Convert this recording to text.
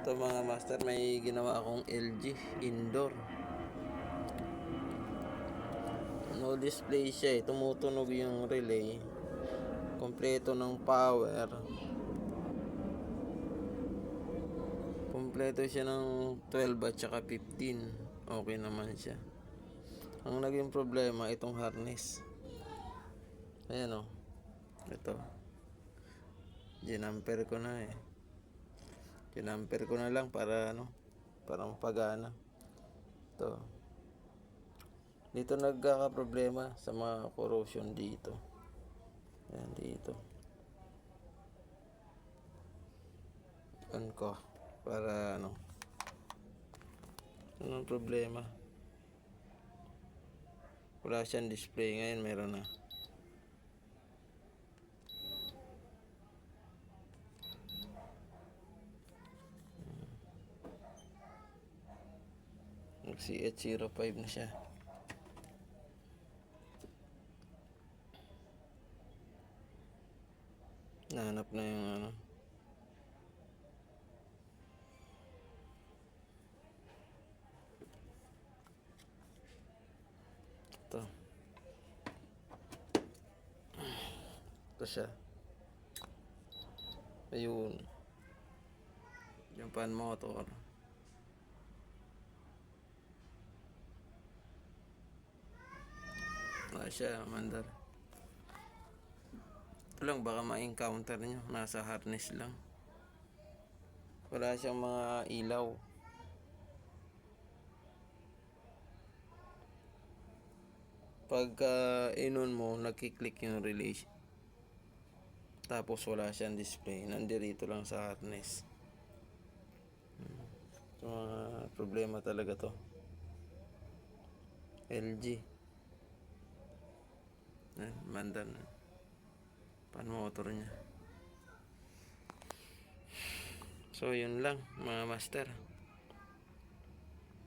Ito mga master, may ginawa akong LG indoor. No display siya eh. Tumutunog yung relay. Kompleto ng power. Kompleto siya ng 12 at saka 15. Okay naman siya. Ang naging problema, itong harness. Ayan o. Ito. Ginamper ko na eh. Ginamper ko na lang para parang pagana. Ito. Dito nagkaka-problema sa mga corrosion dito. Ayan dito. On ko para anong problema. Wala siyang display, ngayon meron na. CH05 na siya. Nahanap na yung ito. Ito siya. Ayun. Yung fan motor. Wala siya, mandar. Ito lang, baka ma-encounter nyo. Nasa harness lang. Wala siyang mga ilaw. Pagka inon mo, nagkiklik yung relay. Tapos wala siyang display. Nandirito lang sa harness. Ito mga problema talaga to. LG. Mandan. Pan motor niya. So yun lang mga master.